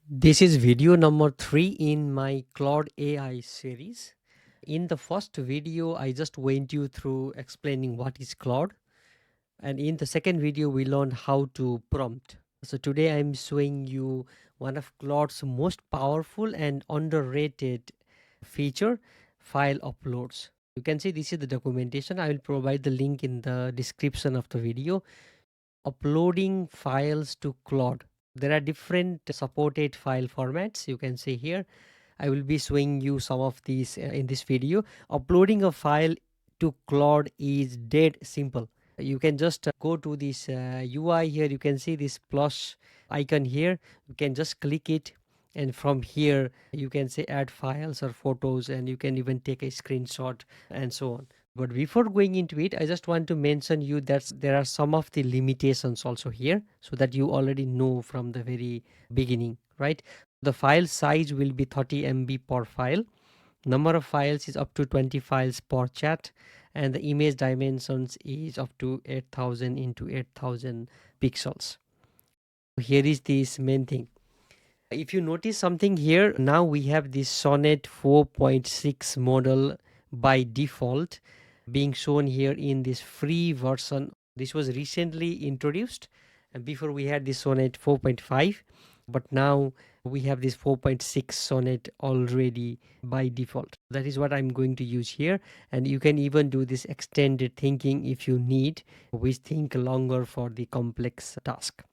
This is video number 3 in my Claude AI series. In the first video, I just went you through explaining what is Claude. And in the second video, we learned how to prompt. So today I'm showing you one of Claude's most powerful and underrated feature, file uploads. You can see this is the documentation. I will provide the link in the description of the video. Uploading files to Claude. There are different supported file formats. You can see here. I will be showing you some of these in this video. Uploading a file to Claude is dead simple. You can just go to this UI here. You can see this plus icon here. You can just click it, and from here you can say add files or photos, and you can even take a screenshot and so on. But before going into it, I just want to mention you that there are some of the limitations also here, so that you already know from the very beginning, right? The file size will be 30 MB per file. Number of files is up to 20 files per chat, and the image dimensions is up to 8000 into 8000 pixels. Here is this main thing. If you notice something here, now we have this Sonnet 4.6 model by default being shown here in this free version. This was recently introduced, and before we had this Sonnet 4.5, but now we have this 4.6 Sonnet already by default. That is what I'm going to use here, and you can even do this extended thinking if you need, which think longer for the complex task.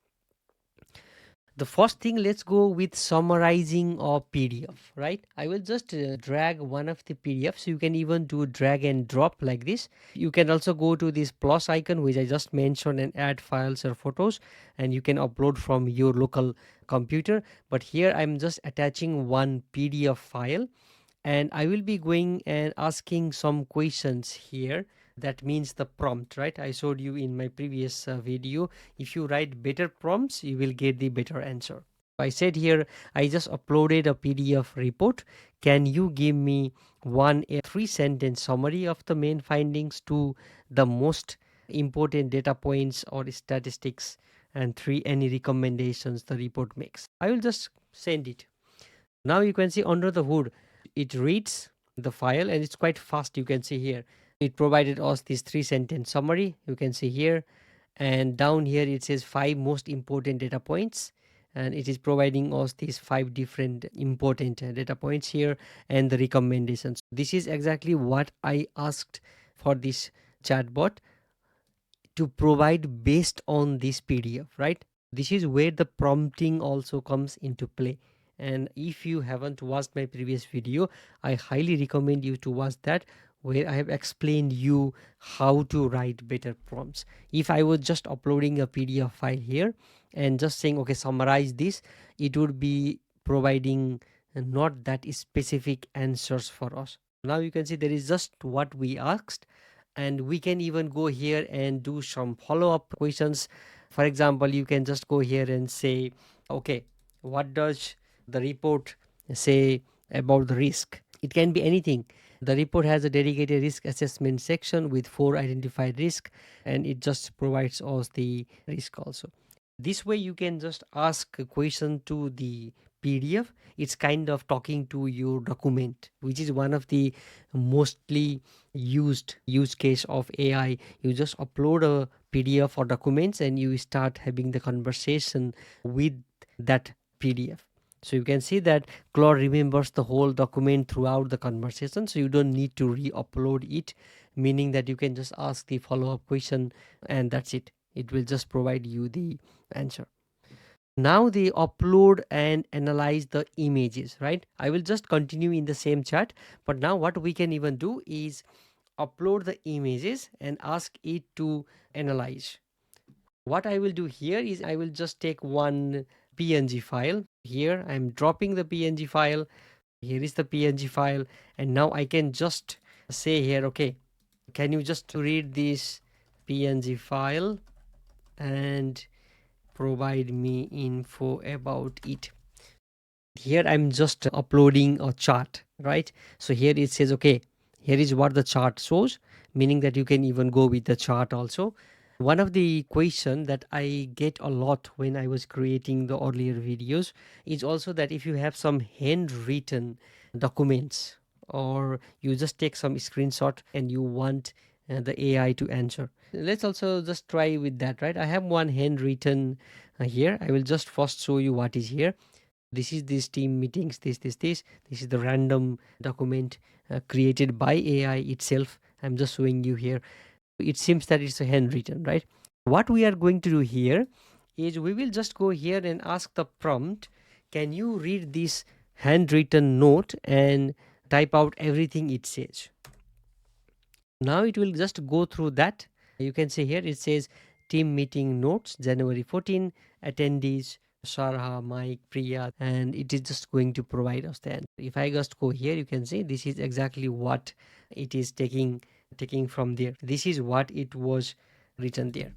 The first thing, let's go with summarizing a PDF, right? I will just drag one of the PDFs. You can even do drag and drop like this. You can also go to this plus icon, which I just mentioned, and add files or photos, and you can upload from your local computer. But here I'm just attaching one PDF file, and I will be going and asking some questions here. That means the prompt, right? I showed you in my previous video. If you write better prompts, you will get the better answer. I said here, I just uploaded a PDF report. Can you give me a 3-sentence summary of the main findings to the most important data points or statistics, and 3 any recommendations the report makes? I will just send it. Now you can see under the hood, it reads the file and it's quite fast. You can see here it provided us this 3-sentence summary. You can see here, and down here it says 5 most important data points, and it is providing us these 5 different important data points here and the recommendations. This is exactly what I asked for this chatbot to provide based on this PDF, right? This is where the prompting also comes into play. And if you haven't watched my previous video, I highly recommend you to watch that, where I have explained you how to write better prompts. If I was just uploading a PDF file here and just saying, okay, summarize this, it would be providing not that specific answers for us. Now you can see there is just what we asked, and we can even go here and do some follow-up questions. For example, you can just go here and say, okay, what does the report say about the risk? It can be anything. The report has a dedicated risk assessment section with 4 identified risks, and it just provides us the risk also. This way you can just ask a question to the PDF. It's kind of talking to your document, which is one of the mostly used use case of AI. You just upload a PDF or documents and you start having the conversation with that PDF. So you can see that Claude remembers the whole document throughout the conversation, so you don't need to re-upload it, meaning that you can just ask the follow-up question and that's it. It will just provide you the answer. Now they upload and analyze the images, right? I will just continue in the same chat, but now what we can even do is upload the images and ask it to analyze. What I will do here is I will just take one PNG file. Here I'm dropping the PNG file. Here is the PNG file, and now I can just say here, okay, can you just read this PNG file and provide me info about it? Here I'm just uploading a chart, right? So here it says, okay, here is what the chart shows, meaning that you can even go with the chart also. One of the question that I get a lot when I was creating the earlier videos is also that if you have some handwritten documents, or you just take some screenshot and you want the AI to answer. Let's also just try with that, right? I have one handwritten here. I will just first show you what is here. This is this team meetings, this is the random document created by AI itself. I'm just showing you here. It seems that it's a handwritten, right? What we are going to do here is we will just go here and ask the prompt, can you read this handwritten note and type out everything it says. Now it will just go through that. You can see here it says team meeting notes January 14, attendees Sarah, Mike, Priya, and it is just going to provide us the answer. If I just go here, you can see this is exactly what it is taking from there. This is what it was written there.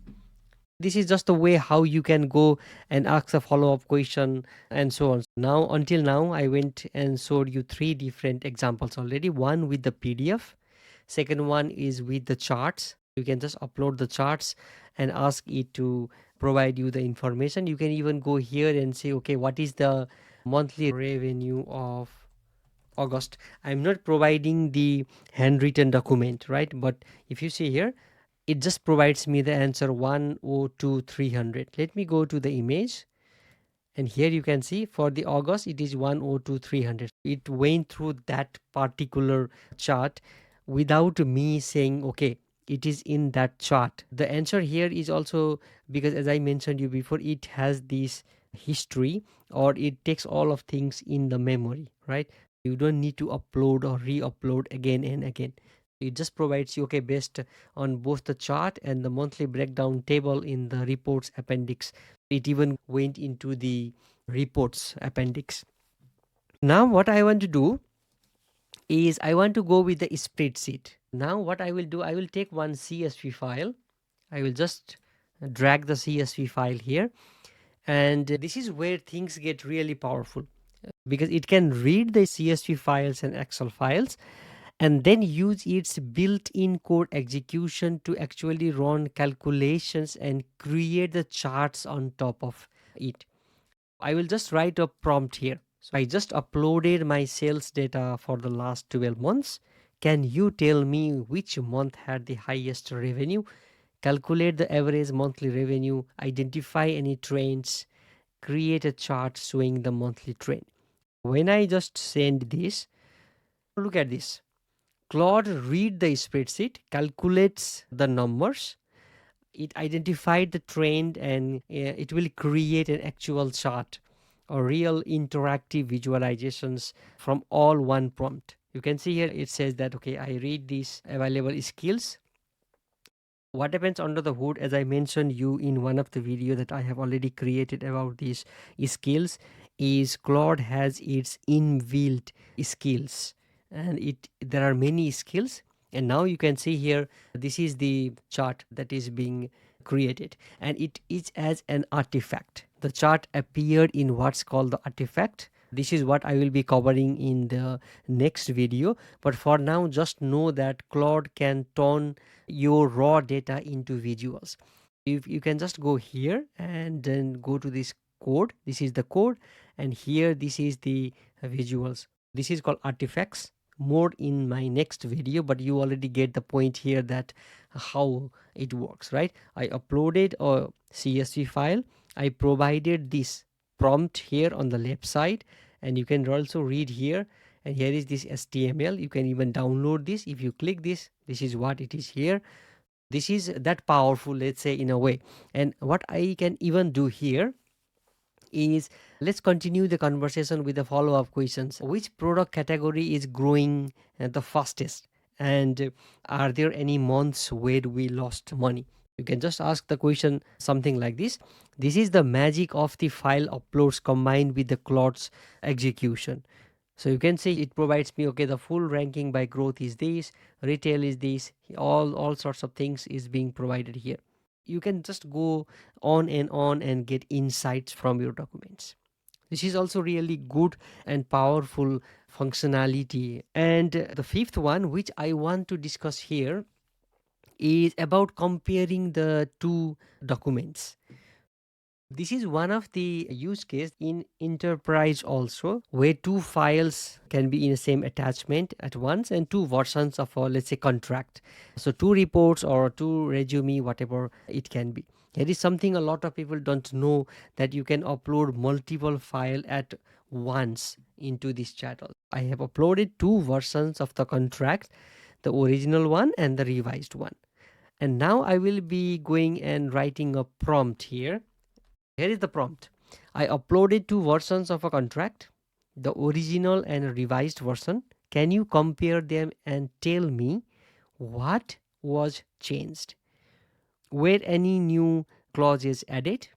This is just the way how you can go and ask a follow-up question and so on. Now, until now, I went and showed you 3 different examples already. One with the PDF, second one is with the charts. You can just upload the charts and ask it to provide you the information. You can even go here and say, okay, what is the monthly revenue of August? I'm not providing the handwritten document, right? But if you see here, it just provides me the answer 102,300. Let me go to the image, and here you can see for the August it is 102,300. It went through that particular chart without me saying okay, it is in that chart. The answer here is also because, as I mentioned you before, it has this history, or it takes all of things in the memory, right? You don't need to upload or re-upload again and again. It just provides you, okay, based on both the chart and the monthly breakdown table in the reports appendix. It even went into the reports appendix. Now what I want to do is I want to go with the spreadsheet. Now what I will do, I will take one CSV file. I will just drag the CSV file here, and this is where things get really powerful, because it can read the CSV files and Excel files and then use its built-in code execution to actually run calculations and create the charts on top of it. I will just write a prompt here. So I just uploaded my sales data for the last 12 months. Can you tell me which month had the highest revenue? Calculate the average monthly revenue, identify any trends, create a chart showing the monthly trend. When I just send this, look at this. Claude read the spreadsheet, calculates the numbers, it identified the trend, and it will create an actual chart or real interactive visualizations from all one prompt. You can see here it says that okay, I read these available skills. What happens under the hood, as I mentioned you in one of the video that I have already created about these skills, is Claude has its inbuilt skills, and there are many skills. And now you can see here, this is the chart that is being created, and it is as an artifact. The chart appeared in what's called the artifact. This is what I will be covering in the next video, but for now just know that Claude can turn your raw data into visuals. If you can just go here and then go to this code, this is the code, and here this is the visuals. This is called artifacts. More in my next video, but you already get the point here that how it works, right? I uploaded a CSV file, I provided this prompt here on the left side, and you can also read here, and here is this HTML. You can even download this. If you click this, this is what it is here. This is that powerful, let's say, in a way. And what I can even do here is, let's continue the conversation with the follow-up questions. Which product category is growing the fastest, and are there any months where we lost money? You can just ask the question something like this. This is the magic of the file uploads combined with the Claude's execution. So you can see it provides me, okay, the full ranking by growth is this, retail is this, all sorts of things is being provided here. You can just go on and get insights from your documents. This is also really good and powerful functionality. And the fifth one, which I want to discuss here, is about comparing the two documents. This is one of the use case in enterprise also, where two files can be in the same attachment at once and two versions of a, let's say, contract. So two reports or two resume, whatever it can be. It is something a lot of people don't know, that you can upload multiple file at once into this channel. I have uploaded two versions of the contract, the original one and the revised one. And now I will be going and writing a prompt here. Here is the prompt. I uploaded two versions of a contract, the original and a revised version. Can you compare them and tell me what was changed? Were any new clauses added?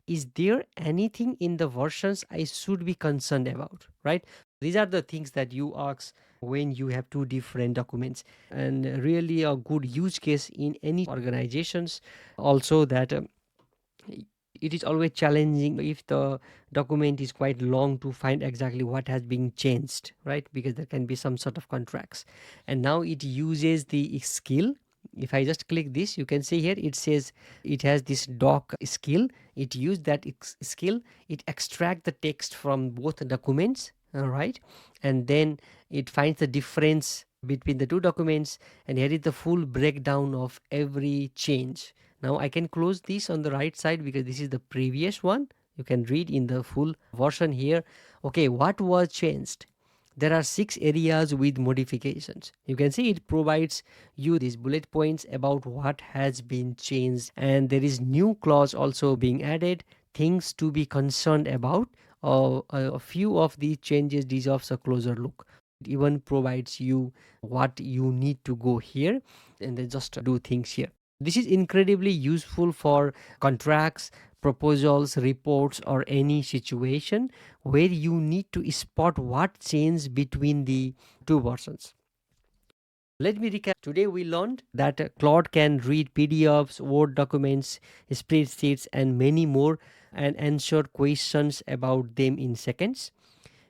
Is there anything in the versions I should be concerned about? Right? These are the things that you ask when you have two different documents, and really a good use case in any organizations. Also, that it is always challenging if the document is quite long to find exactly what has been changed, right? Because there can be some sort of contracts. And now it uses the skill. If I just click this, you can see here it says it has this doc skill. It used that skill. It extract the text from both documents, all right? And then it finds the difference between the two documents, and here is the full breakdown of every change. Now I can close this on the right side because this is the previous one. You can read in the full version here. Okay, what was changed? There are 6 areas with modifications. You can see it provides you these bullet points about what has been changed, and there is new clause also being added, things to be concerned about. A few of these changes deserves a closer look. It even provides you what you need to go here and then just do things here. This is incredibly useful for contracts, proposals, reports, or any situation where you need to spot what changed between the two versions. Let me recap. Today we learned that Claude can read PDFs, Word documents, spreadsheets, and many more, and answer questions about them in seconds.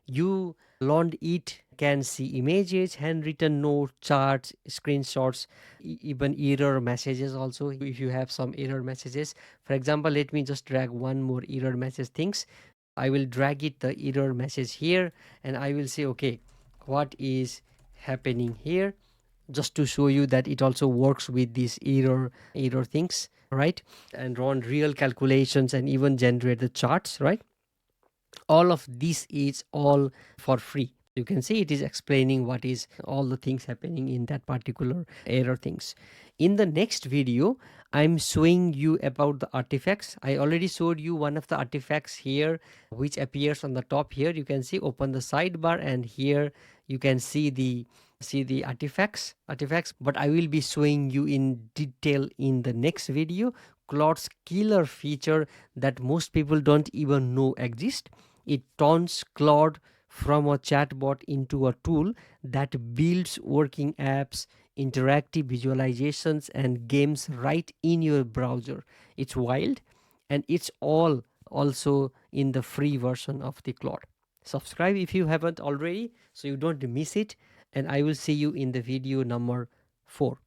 You learned it can see images, handwritten notes, charts, screenshots, even error messages also. If you have some error messages, for example, let me just drag one more error message things. I will drag it the error message here, and I will say, okay, what is happening here, just to show you that it also works with these error things, right? And run real calculations and even generate the charts, right? All of this is all for free. You can see it is explaining what is all the things happening in that particular error things. In the next video, I'm showing you about the artifacts. I already showed you one of the artifacts here, which appears on the top here. You can see, open the sidebar, and here you can see the artifacts, but I will be showing you in detail in the next video Claude's killer feature that most people don't even know exist. It turns Claude from a chatbot into a tool that builds working apps, interactive visualizations, and games right in your browser. It's wild, and it's all also in the free version of the Claude. Subscribe if you haven't already so you don't miss it, and I will see you in the video number 4.